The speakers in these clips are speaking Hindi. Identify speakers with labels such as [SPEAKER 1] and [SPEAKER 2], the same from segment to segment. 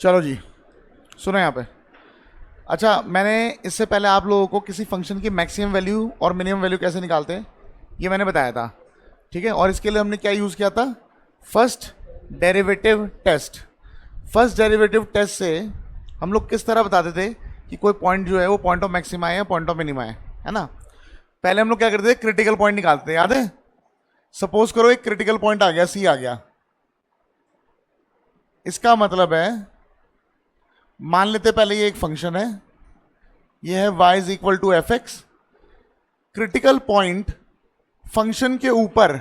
[SPEAKER 1] चलो जी, सुनो यहाँ पे। अच्छा, मैंने इससे पहले आप लोगों को किसी फंक्शन की मैक्सिमम वैल्यू और मिनिमम वैल्यू कैसे निकालते हैं ये मैंने बताया था, ठीक है। और इसके लिए हमने क्या यूज़ किया था? First derivative test. First derivative test से हम लोग किस तरह बताते थे कि कोई पॉइंट जो है वो पॉइंट ऑफ मैक्सिमा है या पॉइंट ऑफ मिनिमा है ना। पहले हम लोग क्या करते थे? क्रिटिकल पॉइंट निकालते थे, याद है? सपोज करो एक क्रिटिकल पॉइंट आ गया, सी आ गया। इसका मतलब है, मान लेते पहले ये एक फंक्शन है, ये है y is equal to F X. Critical point function के ऊपर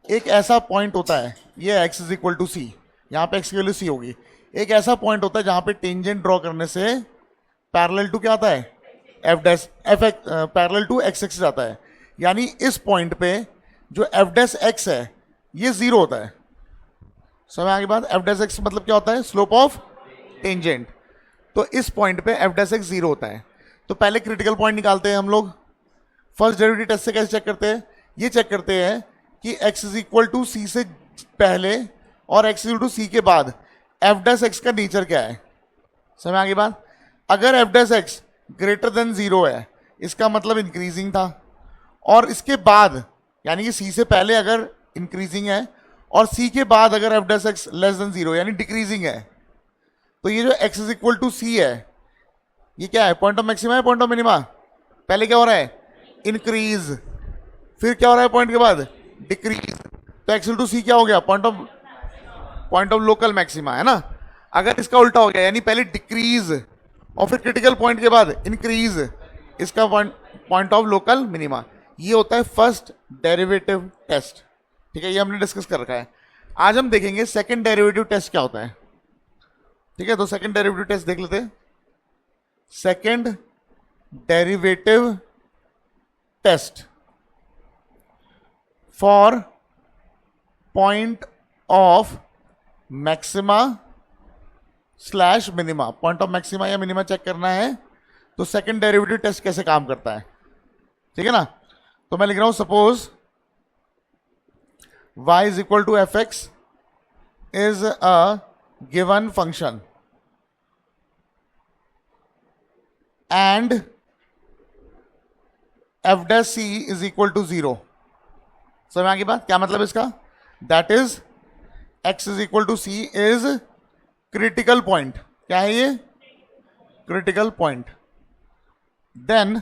[SPEAKER 1] एक ऐसा पॉइंट होता है, ये x is equal to C, यहां पे x की वैल्यू c होगी। एक ऐसा पॉइंट होता है जहां पे टेंजेंट ड्रॉ करने से पैरेलल टू क्या आता है? F dash F X parallel to X axis आता है। यानी इस पॉइंट पे जो एफ डैश एक्स है ये जीरो होता है। समझ आगे बात? एफ डैश एक्स मतलब क्या होता है? Slope of tangent. तो इस पॉइंट पे एफ डैश एक्स जीरो होता है। तो पहले क्रिटिकल पॉइंट निकालते हैं हम लोग। फर्स्ट डेरिवेटिव टेस्ट से कैसे चेक करते हैं? ये चेक करते हैं कि x इज इक्वल टू सी से पहले और x इक्वल टू सी के बाद एफ डैश एक्स का नेचर क्या है। समझ आगे बात? अगर F dash x greater than zero है इसका मतलब इंक्रीजिंग था, और इसके बाद यानी कि सी से पहले अगर इंक्रीजिंग है और सी के बाद अगर F dash x less than zero यानी डिक्रीजिंग है, तो ये जो x इज इक्वल टू सी है ये क्या है? पॉइंट ऑफ मैक्सिमा है पॉइंट ऑफ मिनिमा? पहले क्या हो रहा है? इंक्रीज। फिर क्या हो रहा है पॉइंट के बाद? डिक्रीज। तो x इक्वल टू सी क्या हो गया? पॉइंट ऑफ लोकल मैक्सिमा, है ना। अगर इसका उल्टा हो गया यानी पहले डिक्रीज और फिर क्रिटिकल पॉइंट के बाद इंक्रीज, इसका पॉइंट ऑफ लोकल मिनिमा। ये होता है फर्स्ट डेरिवेटिव टेस्ट, ठीक है। ये हमने डिस्कस कर रखा है। आज हम देखेंगे सेकंड डेरिवेटिव टेस्ट क्या होता है, ठीक है। तो सेकंड डेरिवेटिव टेस्ट देख लेते हैं। Second derivative test for point of maxima slash minima. Point of maxima या मिनिमा चेक करना है तो सेकंड डेरिवेटिव टेस्ट कैसे काम करता है, ठीक है ना। तो मैं लिख रहा हूं, suppose y is equal to F x is a given function and F dash C is equal to zero. समझ में आ गई बात? क्या मतलब इसका? That is x is equal to C is critical point. क्या है ये? Critical point. Then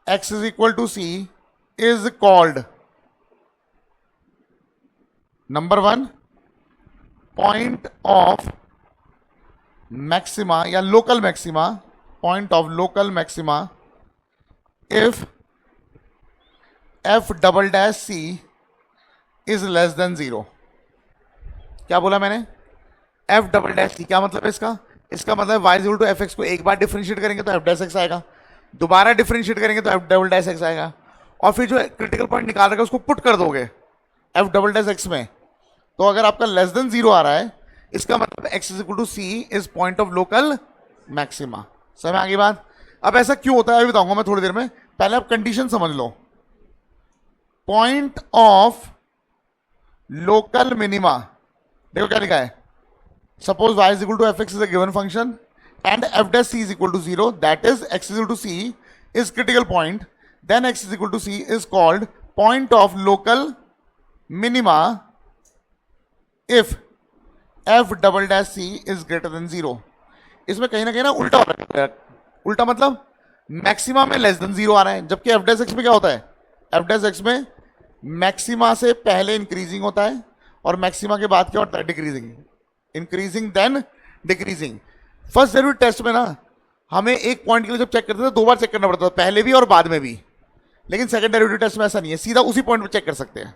[SPEAKER 1] x is equal to C is called number one point of maxima या local maxima, point of local maxima if F double dash C is less than zero. क्या बोला मैंने? F double dash C. क्या मतलब है इसका? इसका मतलब y equal to F X को एक बार डिफरेंशिएट करेंगे तो एफ डैश एक्स आएगा, दोबारा डिफरेंशिएट करेंगे तो एफ डबल डैश एक्स आएगा, और फिर जो क्रिटिकल पॉइंट निकाल रखा है उसको पुट कर दोगे एफ डबल डैश एक्स में। तो अगर आपका लेस देन जीरो आ रहा है इसका मतलब x is equal to C is point of local maxima. समझ में आ गई बात? अब ऐसा क्यों होता है अभी बताऊंगा मैं थोड़ी देर में। पहले आप कंडीशन समझ लो। पॉइंट ऑफ लोकल मिनिमा, देखो क्या लिखा है। Suppose y is equal to F x is a given function and F dash C is equal to zero, that is x is equal to C is critical point, then x is equal to C is called point of local minima if F double dash C is greater than zero. इसमें कहीं ना उल्टा हो रहा है। उल्टा मतलब मैक्सिमा में लेस देन जीरो आ रहा है, जबकि एफ डैश एक्स में क्या होता है? एफ डैश एक्स में मैक्सिमा से पहले इंक्रीजिंग होता है और मैक्सिमा के बाद क्या होता है? Decreasing. Increasing then decreasing. First derivative test में ना हमें एक पॉइंट के लिए जब चेक करते थे दो बार चेक करना पड़ता था, पहले भी और बाद में भी। लेकिन सेकंड डेरिवेटिव टेस्ट में ऐसा नहीं है, सीधा उसी पॉइंट पर चेक कर सकते हैं।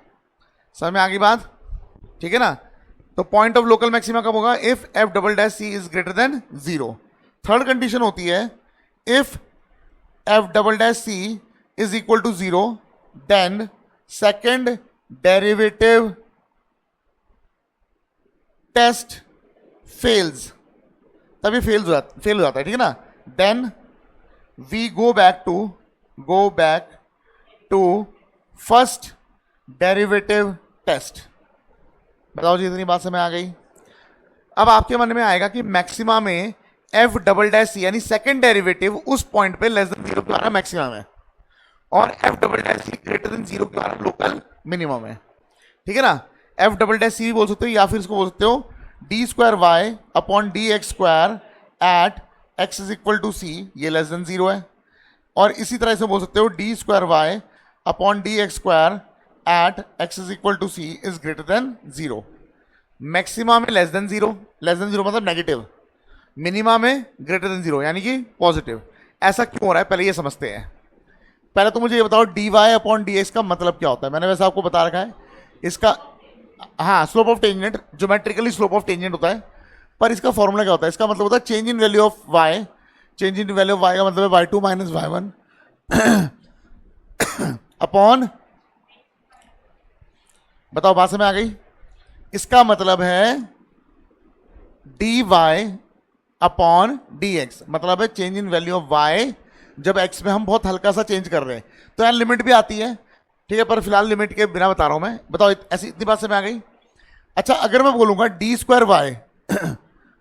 [SPEAKER 1] समझ में आ गई बात? ठीक है ना। तो पॉइंट ऑफ लोकल मैक्सिमा कब होगा? If F double dash C is greater than zero. Third condition होती है if F double dash C is equal to zero, then second derivative test fails. तभी फेल हो जाता है, ठीक है ना। Then we go back to first derivative test. बताओ जी, इतनी बात समझ आ गई? अब आपके मन में आएगा कि मैक्सिमा में एफ डबल डैश सी यानी सेकंड डेरिवेटिव उस पॉइंट पे लेस देन जीरो के द्वारा मैक्सिमम है और एफ डबल डैश सी ग्रेटर देन जीरो के द्वारा लोकल मिनिमम है, ठीक है ना। एफ डबल डैश सी भी बोल सकते हो या फिर इसको बोल सकते हो D square Y upon D x square at x is equal to c, ये लेस देन जीरो है। और इसी तरह से बोल सकते हो D square Y upon D x square at x is equal to C is greater than zero. Maxima में लेस देन जीरो मतलब नेगेटिव, मिनिमा में ग्रेटर देन जीरो यानी कि पॉजिटिव। ऐसा क्यों हो रहा है पहले ये समझते हैं। पहले तो मुझे ये बताओ D Y upon D X का मतलब क्या होता है। मैंने वैसे आपको बता रखा है इसका, हाँ slope of tangent, geometrically slope of tangent होता है, पर इसका फॉर्मूला क्या होता है। इसका मतलब होता है change in value of Y, change in value of Y का मतलब है Y two minus Y one upon, बताओ बात में आ गई। इसका मतलब है D Y upon D X, मतलब है change in value of Y जब एक्स में हम बहुत हल्का सा चेंज कर रहे हैं। तो यार लिमिट भी आती है, ठीक है, पर फिलहाल लिमिट के बिना बता रहा हूं मैं। बताओ ऐसी इतनी बात से में आ गई। अच्छा अगर मैं बोलूंगा D square Y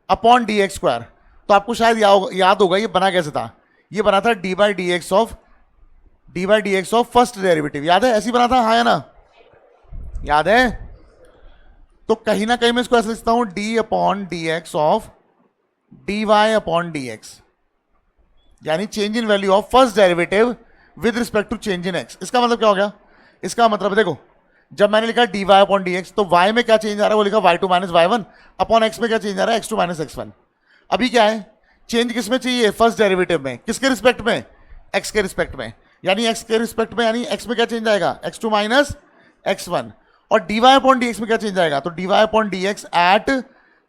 [SPEAKER 1] upon D x square, तो आपको शायद याद होगा ये बना कैसे था। ये बना था D by D x of first derivative, याद है ऐसी बना था, हाँ या ना, याद है। तो कहीं ना कहीं मैं इसको ऐसे लिखता हूं d upon D x of d Y upon D x, यानी change in value of first derivative with respect to change in x. इसका मतलब क्या हो गया। इसका मतलब देखो जब मैंने लिखा D Y upon D X तो वाई में क्या चेंज आ रहा है, वो लिखा Y two minus Y one upon X में क्या चेंज आ रहा है, X two minus x one. अभी क्या है चेंज किस में चाहिए, फर्स्ट डेरिवेटिव में, किसके रिस्पेक्ट में, एक्स के रिस्पेक्ट में, यानी एक्स के रिस्पेक्ट में, यानी एक्स में क्या चेंज आएगा, x two minus x one. और d Y upon D x में क्या चेंज आएगा, तो d Y upon D x at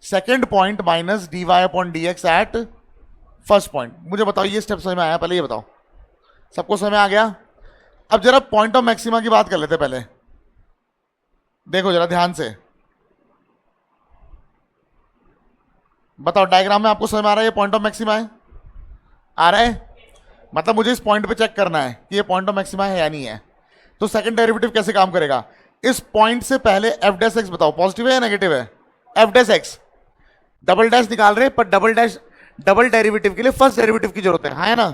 [SPEAKER 1] second point minus d Y upon D x at first point. मुझे बताओ ये स्टेप समझ में आया, पहले ये बताओ सबको समझ में आ गया। अब जरा पॉइंट ऑफ मैक्सिमा की बात कर लेते पहले, देखो जरा ध्यान से, बताओ डायग्राम में आपको समझ में आ रहा है ये पॉइंट ऑफ मैक्सिमा है, आ रहा है, मतलब मुझे इस पॉइंट पे चेक करना है कि ये पॉइंट ऑफ मैक्सिमा है या नहीं है। तो सेकंड डेरिवेटिव कैसे काम करेगा, इस पॉइंट से पहले एफ डैश एक्स बताओ पॉजिटिव है या नेगेटिव है, F dash x, double dash निकाल रहे पर डबल डेरिवेटिव के लिए फर्स्ट डेरिवेटिव की जरूरत है, हाँ है ना।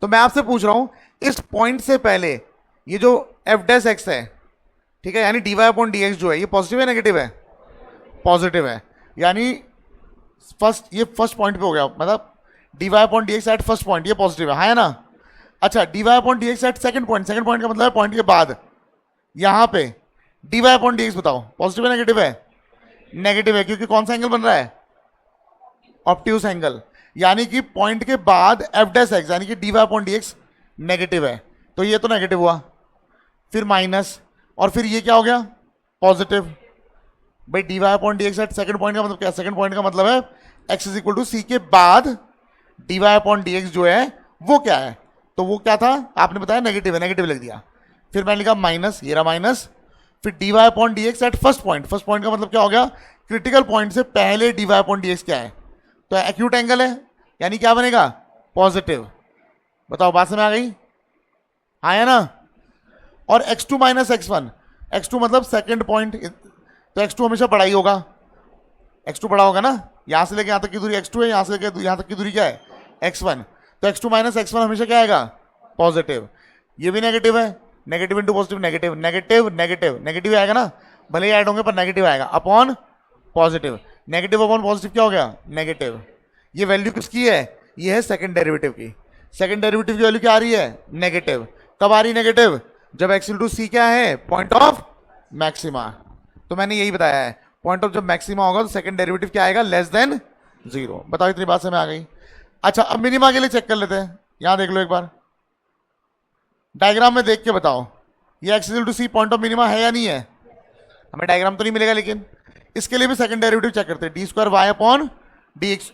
[SPEAKER 1] तो मैं आपसे पूछ रहा हूं इस पॉइंट से पहले ये जो एफ डैश एक्स है, ठीक है, यानी d Y upon D x जो है ये पॉजिटिव है नेगेटिव है, पॉजिटिव है, यानी ये फर्स्ट पॉइंट पे हो गया, मतलब d Y upon D x at first point ये पॉजिटिव है, हाँ है ना। अच्छा d Y upon D x at second point का मतलब है पॉइंट के बाद, यहां पे d Y upon D x बताओ पॉजिटिव है नेगेटिव है, नेगेटिव है, क्योंकि कौन सा एंगल बन रहा है, ऑब्ट्यूज एंगल, यानी कि पॉइंट के बाद एफ डैश एक्स यानी कि d Y upon D x negative है, तो ये तो नेगेटिव हुआ, फिर माइनस, और फिर ये क्या हो गया पॉजिटिव। भाई d Y upon D x at second point का मतलब क्या, सेकंड पॉइंट का मतलब है x is equal to c के बाद d Y upon D x जो है वो क्या है, तो वो क्या था आपने बताया नेगेटिव है, नेगेटिव लिख दिया, फिर मैंने लिखा माइनस, ये रहा माइनस, फिर d Y upon D x at first point का मतलब क्या हो गया, क्रिटिकल पॉइंट से पहले d Y upon D x क्या है, तो एक्यूट एंगल है, यानी क्या बनेगा पॉजिटिव। बताओ बात समझ आ गई, आया ना। और x2 माइनस x1, x2 मतलब सेकंड पॉइंट, तो x2 हमेशा बड़ा ही होगा, x2 बड़ा होगा ना, यहां से लेके यहां तक की दूरी x2 है, यहां से लेके यहां तक की दूरी क्या है x1, तो x2 माइनस x1 हमेशा क्या आएगा पॉजिटिव। ये भी नेगेटिव है, negative into positive negative, negative negative negative आएगा ना, भले ही ऐड होंगे पर नेगेटिव आएगा, upon positive, negative upon positive क्या हो गया नेगेटिव। ये वैल्यू किसकी है, ये है सेकंड डेरिवेटिव की, सेकंड डेरिवेटिव की वैल्यू क्या आ रही है नेगेटिव, कब आ रही नेगेटिव, जब एक्स टू सी क्या है पॉइंट ऑफ मैक्सिमा। तो मैंने यही बताया है पॉइंट ऑफ जब मैक्सिमा होगा तो सेकंड डेरिवेटिव क्या आएगा लेस देन जीरो। बताओ इतनी बात समझ आ गई। अच्छा अब मिनिमा के लिए चेक कर लेते हैं, यहां देख लो एक बार डायग्राम में देख के बताओ ये x to c point of minima है या नहीं है, हमें डायग्राम तो नहीं मिलेगा लेकिन इसके लिए भी सेकंड डेरिवेटिव चेक करते हैं, d square Y upon D x.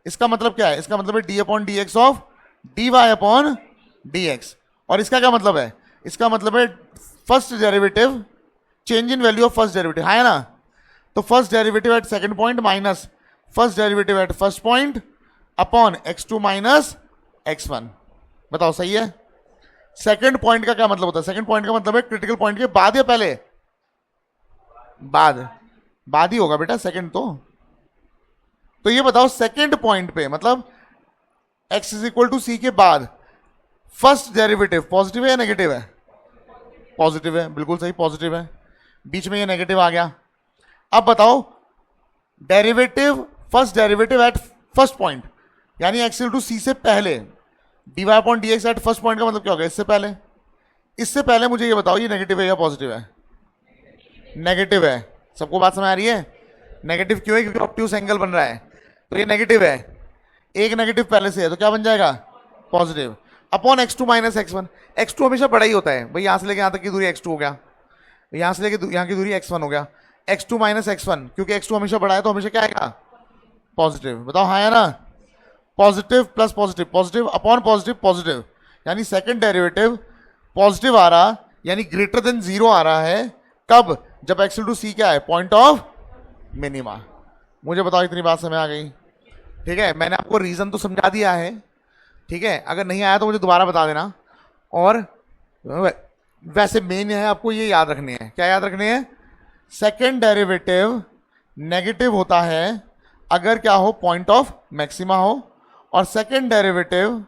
[SPEAKER 1] इसका मतलब क्या है, इसका मतलब है d upon D x of d Y upon D x. और इसका क्या मतलब है, इसका मतलब है first derivative change in value of first derivative, है ना। तो first derivative at second point minus first derivative at first point upon x2 minus x1। बताओ सही है। सेकंड पॉइंट का क्या मतलब होता है, सेकंड पॉइंट का मतलब है क्रिटिकल पॉइंट के बाद या पहले, बाद ही होगा बेटा सेकंड तो, तो ये बताओ सेकेंड पॉइंट पे, मतलब x is equal to c के बाद फर्स्ट डेरिवेटिव पॉजिटिव है या नेगेटिव है? पॉजिटिव है, बिल्कुल सही, पॉजिटिव है। बीच में ये नेगेटिव आ गया। अब बताओ derivative, first derivative at first point, यानी x इक्वल टू सी से पहले, dy upon dx eight first point का मतलब क्या होगा? इससे पहले। इससे पहले मुझे ये बताओ ये नेगेटिव है या पॉजिटिव है? नेगेटिव है। सबको बात समझ आ रही है? नेगेटिव क्यों है? क्योंकि ऑब्ट्यूस एंगल बन रहा है, तो ये नेगेटिव है। एक नेगेटिव पहले से है तो क्या बन जाएगा? Positive. Upon x2 minus x1। x2 हमेशा बड़ा ही होता है भाई, यहां से लेके यहां तक की दूरी x2 हो गया, यहां से लेके यहां की दूरी x1 हो गया। x2 माइनस x1, क्योंकि x2 हमेशा बड़ा है तो हमेशा क्या आएगा? पॉजिटिव। बताओ हाँ या ना? Positive plus positive, positive upon positive, positive, यानी सेकंड डेरिवेटिव पॉजिटिव आ रहा, यानी ग्रेटर देन जीरो आ रहा है। कब? जब x टू सी क्या है? Point of minima. मुझे बताओ इतनी बात समझ आ गई? ठीक है, मैंने आपको रीजन तो समझा दिया है, ठीक है, अगर नहीं आया तो मुझे दोबारा बता देना। और वैसे मेन है आपको ये याद रखने हैं, क्या याद रखने हैं? सेकेंड डेरिवेटिव नेगेटिव होता है अगर क्या हो? पॉइंट ऑफ मैक्सिमा हो, और सेकेंड डेरिवेटिव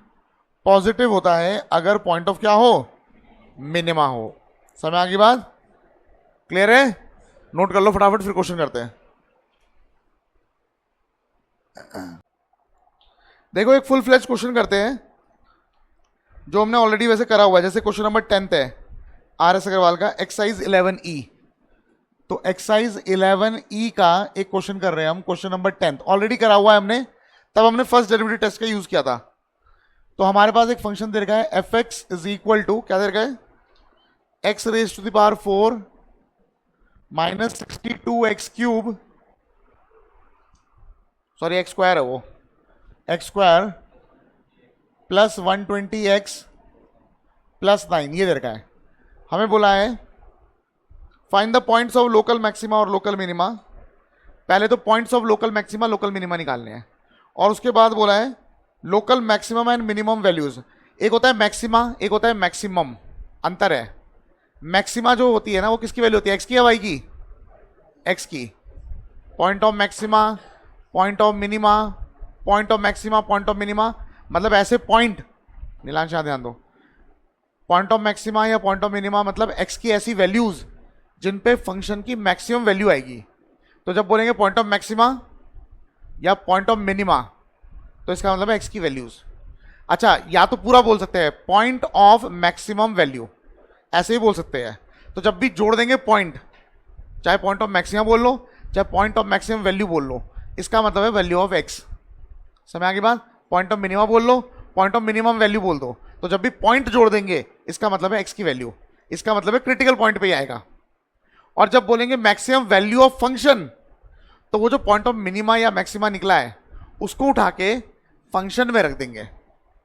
[SPEAKER 1] पॉजिटिव होता है अगर पॉइंट ऑफ क्या हो? मिनिमा हो। समझ आ गई बात? क्लियर है? नोट कर लो फटाफट, फिर क्वेश्चन करते हैं। देखो एक फुल फ्लेज क्वेश्चन करते हैं जो हमने ऑलरेडी वैसे करा हुआ है, जैसे क्वेश्चन नंबर 10 है RS अग्रवाल का, एक्सरसाइज 11E। तो एक्सरसाइज 11E का एक क्वेश्चन कर रहे हैं हम, क्वेश्चन नंबर 10 ऑलरेडी करा हुआ है हमने, तब हमने फर्स्ट डेरिवेटिव टेस्ट का यूज किया था। तो हमारे पास एक फंक्शन दे रखा है fx इज इक्वल टू, क्या दे रखा है? x raise to the power 4 minus 62x cube, sorry x square है वो, x square plus 120x plus 9, ये दे रखा है। हमें बोला है find the points of local maxima और लोकल मिनिमा। पहले तो points of local maxima local minima निकालने हैं, और उसके बाद बोला है local maximum and minimum values. एक होता है मैक्सिमा, एक होता है मैक्सिमम, अंतर है। मैक्सिमा जो होती है ना, वो किसकी वैल्यू होती है? एक्स की या वाई की? एक्स की। Point of maxima, point of minima, point of maxima, point of minima, मतलब ऐसे पॉइंट, नीलांश यहाँ ध्यान दो, पॉइंट ऑफ मैक्सिमा या पॉइंट ऑफ मिनिमा मतलब एक्स की ऐसी वैल्यूज जिन पे फंक्शन की मैक्सिमम वैल्यू आएगी। तो जब बोलेंगे पॉइंट ऑफ मैक्सिमा या पॉइंट ऑफ मिनिमा, तो इसका मतलब है एक्स की वैल्यूज। अच्छा, या तो पूरा बोल सकते हैं पॉइंट ऑफ मैक्सिमम वैल्यू, ऐसे ही बोल सकते हैं। तो जब भी जोड़ देंगे पॉइंट, चाहे पॉइंट ऑफ मैक्सिमम बोल लो, चाहे पॉइंट ऑफ मैक्सिमम वैल्यू बोल लो, इसका मतलब है वैल्यू ऑफ एक्स। समझ आ गई बात? पॉइंट ऑफ मिनिमा बोल लो, पॉइंट ऑफ मिनिमम वैल्यू बोल दो, तो जब भी पॉइंट जोड़ देंगे इसका मतलब है एक्स की वैल्यू, इसका मतलब है क्रिटिकल पॉइंट पे ही आएगा। और जब बोलेंगे मैक्सिमम वैल्यू ऑफ फंक्शन, तो वो जो पॉइंट ऑफ मिनिमा या मैक्सिमा निकला है उसको उठा के फंक्शन में रख देंगे।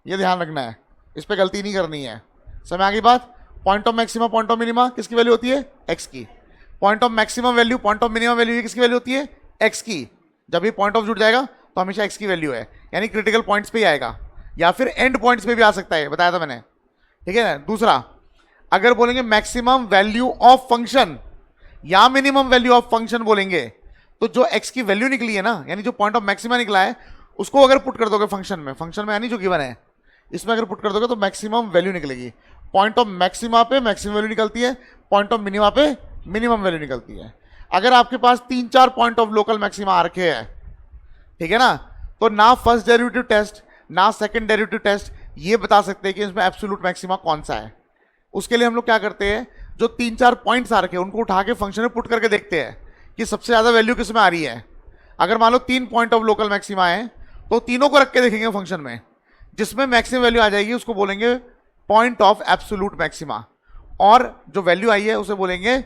[SPEAKER 1] ये ध्यान रखना है, इस पे गलती नहीं करनी है। समझ आ गई बात? Point of maxima, point of minima किसकी वैल्यू होती है? एक्स की। Point of maximum value, point of minimum value किसकी वैल्यू होती है? एक्स की। जब भी पॉइंट ऑफ जुड़ जाएगा तो हमेशा एक्स की वैल्यू है, यानी क्रिटिकल पॉइंट्स पे ही आएगा, या फिर एंड पॉइंट्स पे भी आ सकता है, बताया था मैंने, ठीक है ना। दूसरा, अगर बोलेंगे मैक्सिमम वैल्यू ऑफ फंक्शन या मिनिमम वैल्यू ऑफ फंक्शन बोलेंगे, तो जो एक्स की वैल्यू निकली है ना, यानी जो पॉइंट ऑफ मैक्सिमा निकला है, उसको अगर पुट कर दोगे फंक्शन में यानी जो गिवन है इसमें अगर पुट कर दोगे तो मैक्सिमम वैल्यू निकलेगी। पॉइंट ऑफ मैक्सिमा पे मैक्सिमम वैल्यू निकलती है, पॉइंट ऑफ मिनिमा पे मिनिमम वैल्यू निकलती है। अगर आपके पास 3-4 पॉइंट ऑफ लोकल मैक्सिमा आ रखे हैं, ठीक है ना, तो ना फर्स्ट डेरिवेटिव टेस्ट ना सेकंड डेरिवेटिव टेस्ट ये बता सकते हैं कि इसमें एब्सोल्यूट मैक्सिमा कौन सा है। उसके लिए हम लोग क्या करते हैं, जो 3-4 पॉइंट्स आ रखे हैं उनको उठा के फंक्शन में पुट करके देखते हैं कि सबसे ज्यादा वैल्यू किस में आ रही है। अगर मान लो 3 पॉइंट ऑफ लोकल मैक्सिमा है तो तीनों को रख के देखेंगे फंक्शन में, जिसमें मैक्सिमम वैल्यू आ जाएगी उसको बोलेंगे पॉइंट ऑफ एब्सोल्यूट मैक्सिमा, और जो वैल्यू आई है उसे बोलेंगे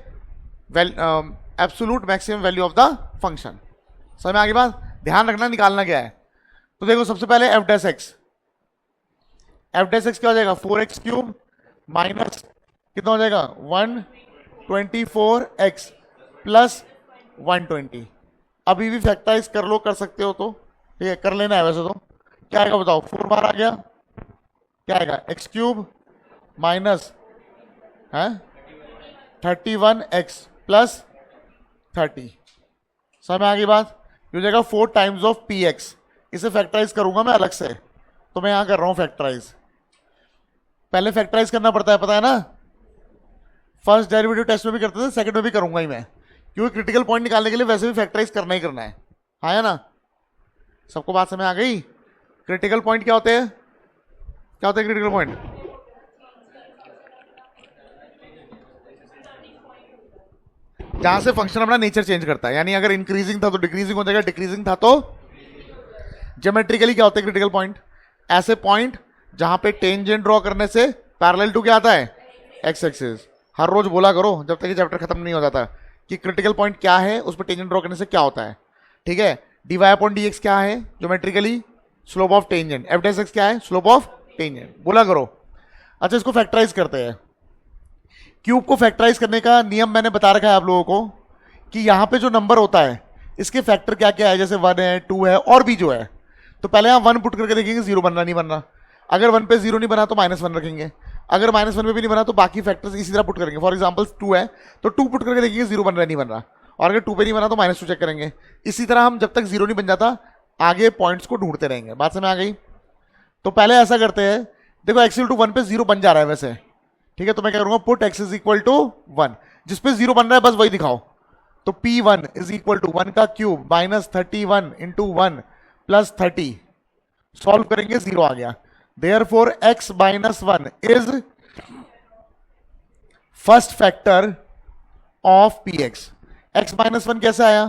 [SPEAKER 1] absolute maximum value of the function. समझ में आगे बात? ध्यान रखना निकालना क्या है। तो देखो सबसे पहले एफ डैश एक्स क्या हो जाएगा? 4x क्यूब माइनस कितना हो जाएगा? 124x plus 120। अभी भी फैक्टराइज कर लो, कर सकते हो तो ठीक है, कर लेना है वैसे तो। क्या आएगा बताओ? 4 बार आ गया, क्या आएगा? x cube minus 31x plus 30। समझ में आ गई बात? हो जाएगा 4 टाइम्स ऑफ पी एक्स। इसे फैक्टराइज करूंगा मैं अलग से, तो मैं यहां कर रहा हूं फैक्टराइज। पहले फैक्टराइज करना पड़ता है, पता है ना, फर्स्ट डेरिवेटिव टेस्ट में भी करते थे, सेकंड में भी करूंगा ही मैं, क्योंकि क्रिटिकल पॉइंट निकालने के लिए वैसे भी फैक्टराइज करना ही करना है। हाँ है ना, सबको बात समझ आ गई? क्रिटिकल पॉइंट क्या होते हैं, क्या होते हैं क्रिटिकल पॉइंट? जहां से फंक्शन अपना नेचर चेंज करता है, यानी अगर इंक्रीजिंग था तो डिक्रीजिंग हो जाएगा, डिक्रीजिंग था तो ज्योमेट्रिकली क्या होते हैं क्रिटिकल पॉइंट? ऐसे पॉइंट जहां पे टेंजेंट ड्रॉ करने से पैरेलल टू क्या आता है? X axis. हर रोज बोला करो जब तक ये चैप्टर खत्म नहीं हो जाता कि क्रिटिकल पॉइंट क्या है, उस पर टेंजेंट ड्रॉ करने से क्या होता है। ठीक है, dy अपॉन dx क्या है geometrically? Slope of tangent. F dash x क्या है? Slope of tangent. बोला करो। अच्छा, इसको फैक्टराइज करते हैं। क्यूब को फैक्टराइज करने का नियम मैंने बता रखा है आप लोगों को कि यहां पे जो नंबर होता है इसके फैक्टर क्या क्या है, जैसे 1 है, 2 है और भी जो है। तो पहले हम 1 पुट करके देखेंगे 0 बन रहा नहीं बन रहा। अगर 1 पे 0 नहीं बना तो -1 रखेंगे, अगर -1 पे भी नहीं बना तो बाकी फैक्टर्स इसी तरह पुट करेंगे। फॉर एग्जांपल 2 है तो 2 पुट करके देखेंगे 0 बन रहा नहीं बन रहा, और अगर 2 पे नहीं बना तो -2 चेक करेंगे। इसी तरह हम जब तक 0 नहीं बन जाता आगे पॉइंट्स को ढूंढते रहेंगे। बात समझ आ गई? तो पहले ऐसा करते हैं, देखो x इक्वल टू 1 पे 0 बन जा रहा है वैसे, ठीक है, तो मैं क्या करूंगा, put x is equal to 1, जिस पे 0 बन रहा है बस वही दिखाओ। तो p1 इज इक्वल टू 1 का क्यूब -31 इंटू 1 प्लस 30, सॉल्व करेंगे 0 आ गया। Therefore x minus 1 is first factor of px। x minus 1 कैसे आया?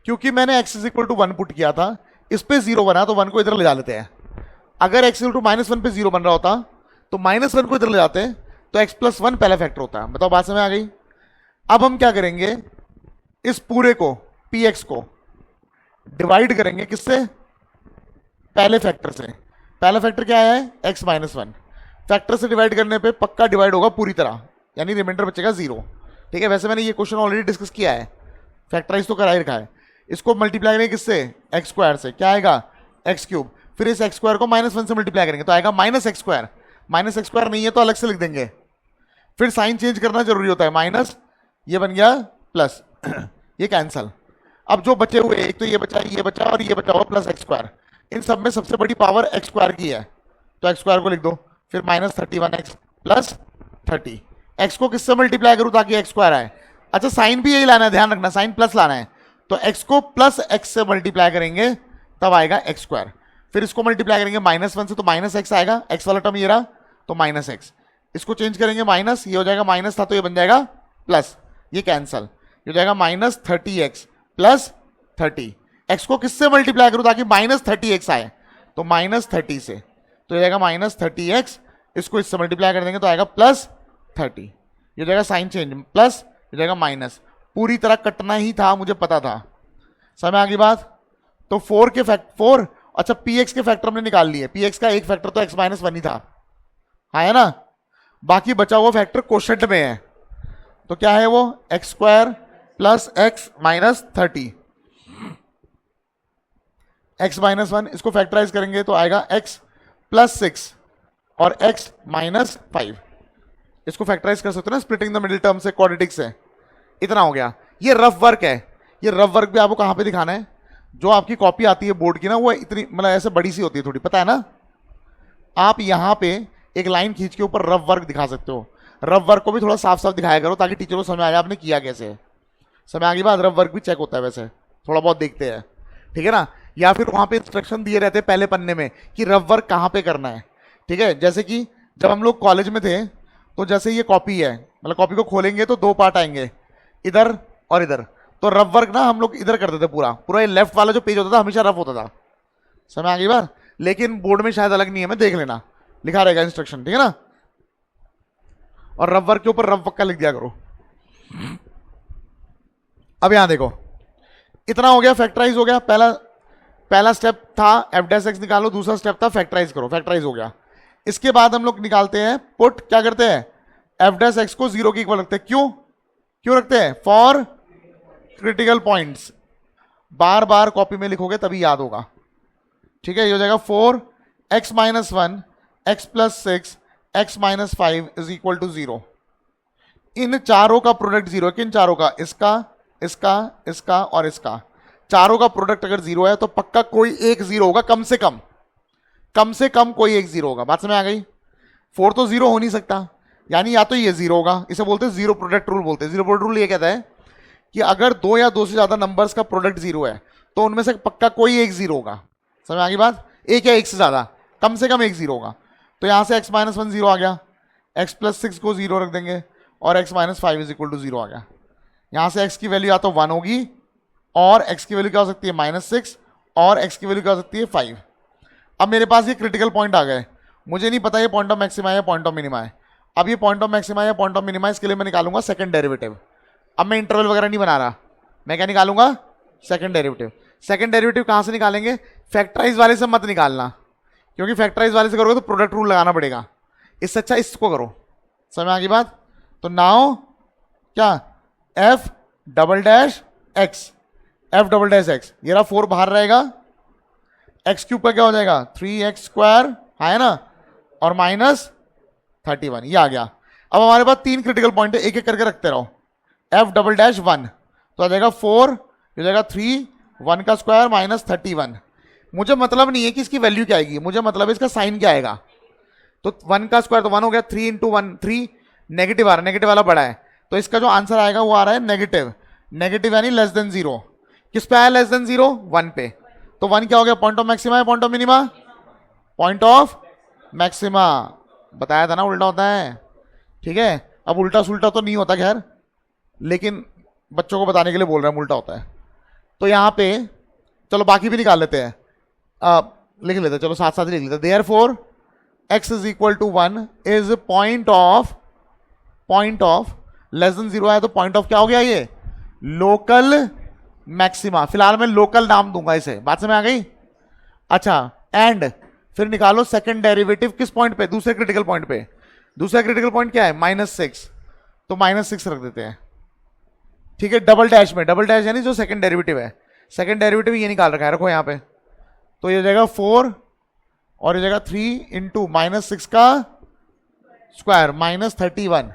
[SPEAKER 1] क्योंकि मैंने x is equal to 1 put किया था, इस पे 0 बना तो 1 को इधर ले जा लेते हैं। अगर x इक्वल टू -1 पे 0 बन रहा होता तो -1 को इधर ले जाते तो x प्लस 1 पहला फैक्टर होता है। बताओ बात समझ आ गई? अब हम क्या करेंगे, इस पूरे को px को डिवाइड करेंगे किससे? पहले फैक्टर से। पहला फैक्टर क्या है? x minus 1। फैक्टर से डिवाइड करने पे पक्का डिवाइड होगा पूरी तरह, यानी रिमाइंडर बचेगा 0। ठीक है, वैसे मैंने ये क्वेश्चन ऑलरेडी डिस्कस किया है, फैक्टराइज तो करा ही रखा है। इसको मल्टीप्लाई करेंगे किससे? एक्स स्क्वायर से। क्या आएगा? X cube. फिर इस एक्स स्क्वायर को -1 से मल्टीप्लाई करेंगे तो आएगा -x स्क्वायर। -x स्क्वायर नहीं है तो अलग से लिख देंगे। फिर साइन चेंज करना जरूरी होता है, माइनस ये बन गया प्लस ये कैंसल। अब जो बचे हुए, एक तो ये बचा और ये बचा हुआ प्लस एक्स स्क्वायर, इन सब में सबसे बड़ी पावर एक्स स्क्वायर की है तो एक्स स्क्वायर को लिख दो। फिर -31x प्लस 30। एक्स को किससे मल्टीप्लाई करूं ताकि एक्स स्क्वायर आए? अच्छा, साइन भी यही लाना है, ध्यान रखना, साइन प्लस लाना है। तो एक्स को प्लस एक्स से मल्टीप्लाई करेंगे तब आएगा एक्स स्क्वायर। फिर इसको मल्टीप्लाई करेंगे -1 से तो -x आएगा, एक्स वाला टर्म ये रहा तो -x। इसको चेंज करेंगे माइनस, ये हो जाएगा माइनस था तो ये बन जाएगा प्लस, ये कैंसल, ये हो जाएगा -30x प्लस 30। एक्स को किससे मल्टीप्लाई करूं ताकि -30x आए? तो -30 से, तो ये जाएगा -30x, इसको इससे मल्टीप्लाई कर देंगे तो आएगा +30। ये हो जाएगा साइन चेंज, प्लस ये जाएगा माइनस। पूरी तरह कटना ही था, मुझे पता था। समझ आ गई बात? तो 4 के फैक्टर, अच्छा px के फैक्टर हमने निकाल लिए। px का एक फैक्टर तो x माइनस 1 ही था, हाँ है ना। बाकी बचा हुआ फैक्टर क्वोशंट में है, तो क्या है वो? X square plus x minus 30, x minus 1। इसको फैक्टराइज करेंगे तो आएगा x प्लस 6 और x माइनस 5। इसको फैक्टराइज कर सकते हो ना स्प्लिटिंग द मिडिल टर्म से, क्वाड्रेटिक से। इतना हो गया। ये रफ वर्क है, ये रफ वर्क भी आपको कहां पे दिखाना है? जो आपकी कॉपी आती है बोर्ड की ना, वो इतनी मतलब ऐसे बड़ी सी होती है थोड़ी, पता है ना। आप यहां पे एक लाइन खींच के ऊपर रफ वर्क दिखा सकते हो। रफ वर्क को भी थोड़ा साफ साफ दिखाया करो ताकि टीचर को समझ आ जाए आपने किया कैसे है। समझ आ गई बात? रफ वर्क भी चेक होता है वैसे, थोड़ा बहुत देखते हैं, ठीक है ना। या फिर वहां पे इंस्ट्रक्शन दिए रहते हैं पहले पन्ने में कि रफ वर्क कहां पे करना है, ठीक है। जैसे कि जब हम लोग कॉलेज में थे तो जैसे ये कॉपी है, मतलब कॉपी को खोलेंगे तो 2 पार्ट आएंगे, इधर और इधर। तो रफ वर्क ना हम लोग इधर करते थे, पूरा ये लेफ्ट वाला जो पेज होता था हमेशा रफ होता था। समझ आ गई बात? लेकिन बोर्ड में शायद अलग नियम है, देख लेना, लिखा रहेगा इंस्ट्रक्शन, ठीक है ना। और रफ वर्क के ऊपर रफ पक्का लिख दिया करो। अब यहां देखो, इतना हो गया, फैक्टराइज हो गया। पहला स्टेप था एफ डैश एक्स निकालो, दूसरा स्टेप था फैक्टराइज करो, फैक्टराइज हो गया। इसके बाद हम लोग निकालते हैं पुट, क्या करते हैं? एफ डैश एक्स को 0 के इक्वल रखते हैं। क्यों रखते हैं? For critical points. Bar bar copy में लिखोगे तभी याद होगा, ठीक है। ये हो जाएगा 4 x minus 1 x plus 6 x minus 5 is equal to 0। इन चारों का प्रोडक्ट 0 है। किन चारों का? इसका, इसका, इसका और इसका। चारों का प्रोडक्ट अगर जीरो है तो पक्का कोई एक जीरो होगा, कम से कम कोई एक जीरो होगा। बात समझ आ गई? 4 तो जीरो हो नहीं सकता, यानी या तो ये जीरो होगा, इसे बोलते हैं जीरो प्रोडक्ट रूल बोलते हैं। जीरो प्रोडक्ट रूल ये कहता है कि अगर दो या दो से ज्यादा नंबर्स का प्रोडक्ट जीरो है तो उनमें से पक्का कोई एक जीरो होगा। समझ आ गई बात? एक या एक से ज्यादा, कम से कम एक जीरो होगा। तो यहां से x माइनस 1 जीरो आ गया, x प्लस 6 को जीरो रख देंगे और x minus 5 is equal to zero आ गया। यहां से x की वैल्यू या तो 1 होगी और x की वैल्यू क्या हो सकती है -6 और x की वैल्यू क्या हो सकती है 5। अब मेरे पास ये क्रिटिकल पॉइंट आ गए, मुझे नहीं पता ये पॉइंट ऑफ मैक्सिमा है या पॉइंट ऑफ मिनिमा है। अब ये पॉइंट ऑफ मैक्सिमा या पॉइंट ऑफ मिनिमा, इसके लिए मैं निकालूंगा सेकंड डेरिवेटिव। अब मैं इंटरवल वगैरह नहीं बना रहा, मैं क्या निकालूंगा? Second derivative. सेकंड डेरिवेटिव कहां से निकालेंगे? फैक्टराइज वाले से मत निकालना, क्योंकि फैक्टराइज वाले से करोगे तो प्रोडक्ट रूल लगाना पड़ेगा। इससे अच्छा इसको करो। समझ में आ गई बात? तो नाउ क्या f double dash x, f double dash x, ये रहा 4 बाहर रहेगा, एक्स क्यूब का क्या हो जाएगा 3x स्क्वायर है ना, और -31, ये आ गया। अब हमारे पास 3 क्रिटिकल पॉइंट है, एक एक करके रखते रहो। f डबल डैश 1 तो आ जाएगा 4, हो जाएगा 3, 1 का स्क्वायर -31। मुझे मतलब नहीं है कि इसकी वैल्यू क्या आएगी, मुझे मतलब है इसका साइन क्या आएगा। तो 1 का स्क्वायर तो 1 हो गया, 3 इंटू 1 3, नेगेटिव आ रहा है, नेगेटिव वाला बड़ा है, तो इसका जो आंसर आएगा वो आ रहा है नेगेटिव। नेगेटिव यानी लेस देन 0। किस पे आया लेस देन 0? 1 पे। तो 1 क्या हो गया? पॉइंट ऑफ मैक्सिमा है point of minima? Point of maxima. बताया था ना उल्टा होता है, ठीक है। अब उल्टा सुल्टा तो नहीं होता खैर, लेकिन बच्चों को बताने के लिए बोल रहे हैं उल्टा होता है। तो यहां पे चलो बाकी भी निकाल लेते हैं, लिख लेते हैं, चलो साथ साथ ही लिख लेते हैं। Therefore x is equal to 1 is point of less than 0 है, तो पॉइंट ऑफ क्या हो गया? ये लोकल मैक्सिमा। फिलहाल मैं लोकल नाम दूंगा इसे। बात समझ आ गई? अच्छा, एंड फिर निकालो सेकंड डेरिवेटिव किस पॉइंट पे? दूसरे क्रिटिकल पॉइंट पे। दूसरा क्रिटिकल पॉइंट क्या है? -6, तो -6 रख देते हैं, ठीक है। डबल डैश में, डबल डैश यानी जो सेकंड डेरिवेटिव है, सेकंड डेरिवेटिव ये निकाल रखा है, रखो यहां पे। तो ये हो जाएगा 4 और ये जाएगा 3 इंटू -6 का स्क्वायर -31।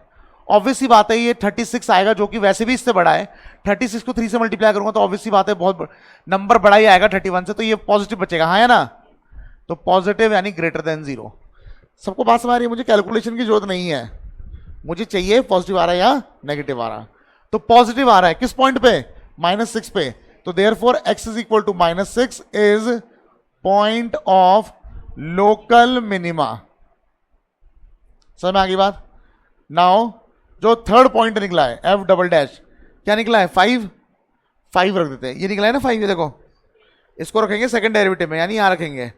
[SPEAKER 1] ऑब्वियसली बात है ये 36 आएगा, जो कि वैसे भी इससे बड़ा है। 36 को 3 से मल्टीप्लाई करूंगा तो ऑब्वियसली बात है बहुत नंबर बड़ा ही आएगा 31 से, तो ये पॉजिटिव बचेगा, हाँ है ना। तो पॉजिटिव यानी ग्रेटर देन 0। सबको बात समझ आ रही है? मुझे कैलकुलेशन की जरूरत नहीं है, मुझे चाहिए पॉजिटिव आ रहा है या नेगेटिव आ रहा है। तो पॉजिटिव आ रहा है किस पॉइंट पे? -6 पे। तो therefore x is equal to -6 is point of local minima. समझ में आ गई बात? नाउ जो थर्ड पॉइंट निकला है f डबल डैश, क्या निकला है? 5 रख देते हैं, ये निकला है ना 5, ये देखो, इसको रखेंगे सेकंड डेरिवेटिव में, यानी यहां रखेंगे।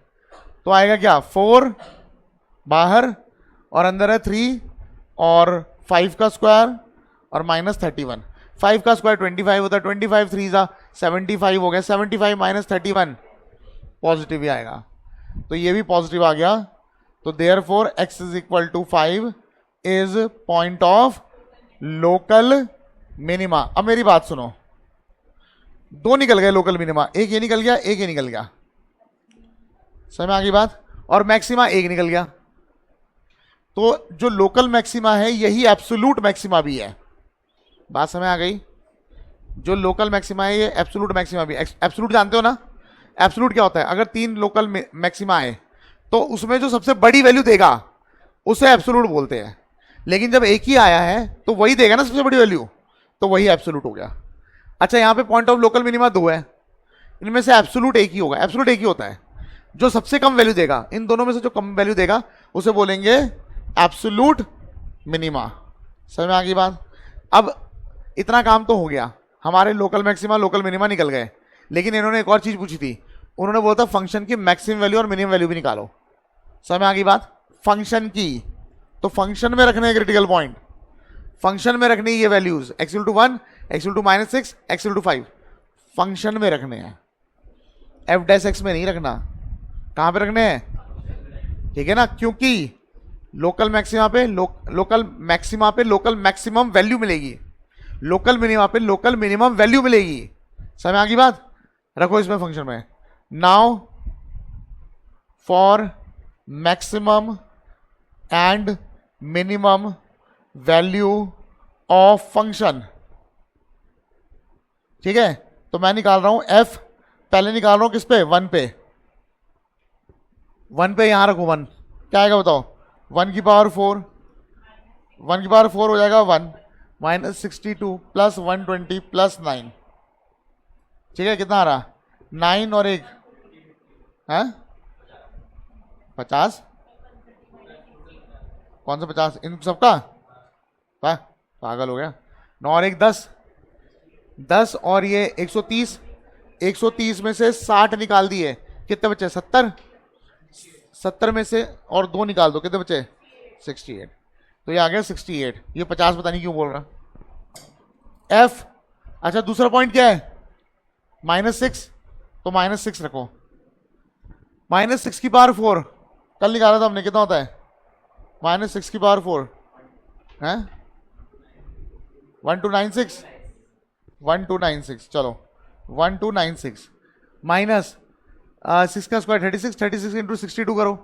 [SPEAKER 1] तो आएगा क्या? 4 बाहर और अंदर है 3 और 5 का स्क्वायर और -31। 5 का स्क्वायर 25 होता है, 25 3 जा 75 हो गया, 75 -31 पॉजिटिव ही आएगा, तो ये भी पॉजिटिव आ गया। तो therefore x is equal to 5 is point of local minima. अब मेरी बात सुनो, 2 निकल गए लोकल मिनिमा, एक ये निकल गया, एक ये निकल गया। समझ में आ गई बात? और मैक्सिमा एक निकल गया। तो जो लोकल मैक्सिमा है यही एब्सोल्यूट मैक्सिमा भी है। बात समझ आ गई? जो लोकल मैक्सिमा है ये एब्सोल्यूट मैक्सिमा भी। एब्सोल्यूट जानते हो ना? एब्सोल्यूट क्या होता है? अगर 3 लोकल मैक्सिमा है तो उसमें जो सबसे बड़ी वैल्यू देगा उसे एब्सोल्यूट बोलते हैं, लेकिन जब एक ही आया है तो वही देगा ना सबसे बड़ी वैल्यू, तो वही एब्सोल्यूट हो गया। अच्छा, यहां पे पॉइंट ऑफ लोकल मिनिमा 2 है, इनमें से एब्सोल्यूट एक ही होगा। एब्सोल्यूट एक ही होता है, जो सबसे कम वैल्यू देगा, इन दोनों में से जो कम वैल्यू देगा उसे बोलेंगे एब्सोल्यूट मिनिमा। समझ में आ गई बात? अब इतना काम तो हो गया, हमारे लोकल मैक्सिमा लोकल मिनिमा निकल गए, लेकिन इन्होंने एक और चीज पूछी थी। उन्होंने बोला था फंक्शन की मैक्सिमम वैल्यू और मिनिमम वैल्यू भी निकालो। समझ में आ गई बात? फंक्शन की, तो फंक्शन में रखने क्रिटिकल पॉइंट, फंक्शन में रखनी ये values x1, x2 -6, x2 5 function में रखने हैं, f डैश x में नहीं रखना। कहां पे रखने हैं? ठीक है ना, क्योंकि लोकल मैक्सिमा पे लोकल मैक्सिमम वैल्यू मिलेगी, लोकल मिनिमा पे लोकल मिनिमम वैल्यू मिलेगी। समझ में आ गई बात? रखो इसमें फंक्शन में। Now for maximum and minimum value of function, ठीक है, तो मैं निकाल रहा हूं एफ, पहले निकाल रहा हूं किस पे, 1 पे, 1 पे यहां रखो 1, क्या आएगा बताओ, 1 की पावर 4, 1 की पावर 4 हो जाएगा 1 माइनस 62 प्लस 120 प्लस 9, ठीक है, कितना आ रहा, 9 और 1 है 50, कौन सा 50, इन सबका, पागल हो गया, 9 और 1 10, 10 और ये 130, 130 में से 60 निकाल दिए, कितने बचे 70, 70 में से और 2 निकाल दो, कितने बचे 68, तो ये आ गया 68, ये 50 पता नहीं क्यों बोल रहा। एफ, अच्छा दूसरा पॉइंट क्या है, -6, तो -6 रखो, -6 की पावर 4 कल निकाला था हमने, कितना होता है -6 की पावर 4 है 1296, 1296, चलो 1296 माइनस 6 का स्क्वायर 36, 36 इंटू 62 करो,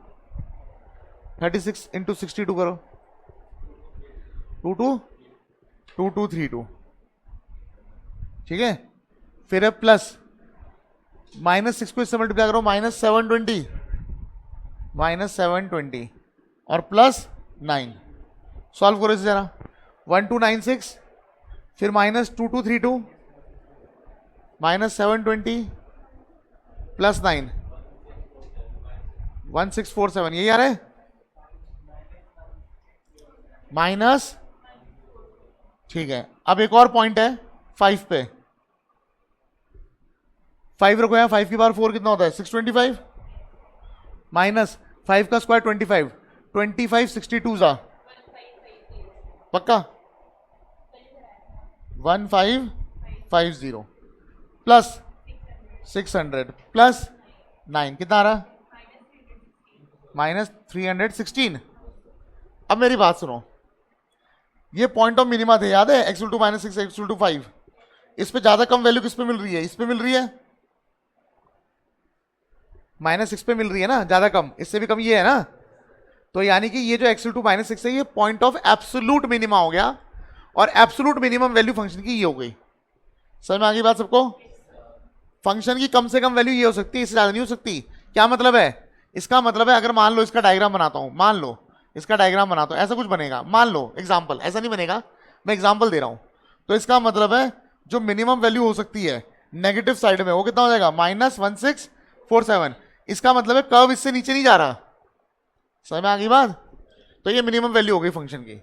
[SPEAKER 1] 36 इंटू 62 करो, 2232, ठीक है, फिर है प्लस -6 को इससे मल्टीप्लाई करो, -720, -720 और प्लस 9, सॉल्व करो इसे जरा, 1296 फिर -2232 -720 प्लस 9 1647, यही आ रहा है माइनस, ठीक है। अब एक और पॉइंट है 5 पे, 5 रखो यहां, 5 की पावर 4 कितना होता है 625 माइनस 5 का स्क्वायर 25, 25 62 जा पक्का 1550 प्लस 600 प्लस 9 कितना आ रहा, -316। अब मेरी बात सुनो, ये पॉइंट ऑफ मिनिमा थे, याद है, x2 -6 x2 5, इस पे ज्यादा कम वैल्यू किस पे मिल रही है, इस पे मिल रही है, -6 पे मिल रही है ना, ज्यादा कम, इससे भी कम ये है ना, तो यानी कि ये जो x2 -6 है ये पॉइंट ऑफ एब्सोल्यूट मिनिमा हो गया, और एब्सोल्यूट मिनिमम वैल्यू फंक्शन की ये हो गई। समझ में आ गई बात सबको, फंक्शन की कम से कम वैल्यू ये हो सकती है, इससे ज्यादा नहीं हो सकती। क्या मतलब है, इसका मतलब है अगर मान लो इसका डायग्राम बनाता हूं, मान लो इसका डायग्राम बनाता हूं, ऐसा कुछ बनेगा, मान लो एग्जांपल, ऐसा नहीं बनेगा, मैं एग्जांपल दे रहा हूं, तो इसका मतलब है जो मिनिमम वैल्यू हो सकती है नेगेटिव साइड में वो कितना हो जाएगा -1647, इसका मतलब है कर्व इससे नीचे नहीं जा रहा। समझ में आ गई बात, तो ये मिनिमम वैल्यू हो गई फंक्शन की,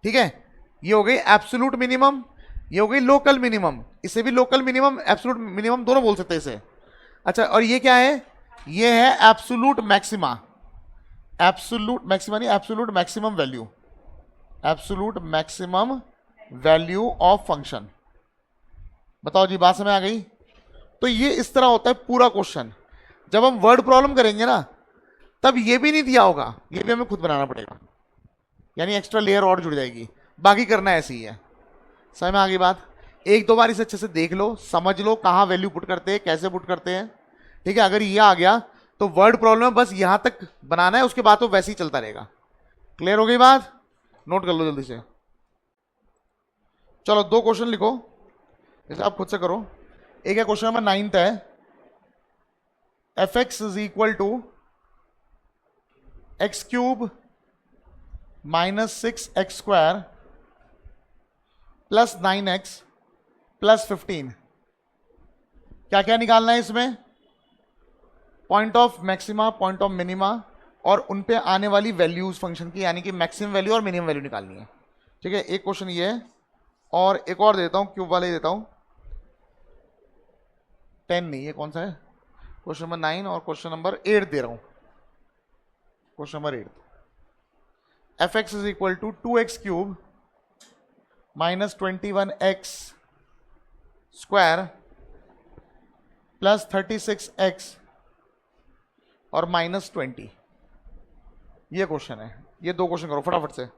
[SPEAKER 1] ठीक है, ये हो गई एब्सोल्यूट मिनिमम, ये हो गई लोकल मिनिमम, इसे भी लोकल मिनिमम एब्सोल्यूट मिनिमम दोनों बोल सकते हैं इसे। अच्छा, और ये क्या है, ये है एब्सोल्यूट मैक्सिमा, एब्सोल्यूट मैक्सिमा नहीं, absolute maximum value, absolute maximum value of function. बताओ जी, बात समझ आ गई। तो ये इस तरह होता है पूरा क्वेश्चन। जब हम वर्ड प्रॉब्लम करेंगे ना, तब ये भी नहीं दिया होगा, ये भी हमें खुद बनाना पड़ेगा, यानी एक्स्ट्रा लेयर और जुड़ जाएगी, बाकी करना ऐसे ही है। समझ में आ गई बात, एक दो बार इसे अच्छे से देख लो, समझ लो कहाँ वैल्यू पुट करते हैं, कैसे पुट करते हैं, ठीक है। अगर ये आ गया तो वर्ड प्रॉब्लम बस यहां तक बनाना है, उसके बाद तो वैसे ही चलता रहेगा। क्लियर हो गई बात, नोट कर लो जल्दी से। चलो 2 क्वेश्चन लिखो, इसे आप खुद से करो। एक है क्वेश्चन नंबर 9 है, fx is equal to x³ -6x² plus 9x plus 15। क्या क्या निकालना है इसमें, point of maxima, point of minima, और उन पे आने वाली वैल्यूज फंक्शन की, यानी कि मैक्सिमम वैल्यू और मिनिमम वैल्यू निकालनी है, ठीक है। एक क्वेश्चन ये है, और एक और देता हूं, क्यूब वाले देता हूं, 10 नहीं, ये कौन सा है, क्वेश्चन नंबर 9 और क्वेश्चन नंबर 8 दे रहा हूं। Question number 8, fx is equal to 2x³ -21x² plus 36x और -20। ये क्वेश्चन है, ये 2 क्वेश्चन करो फटाफट से।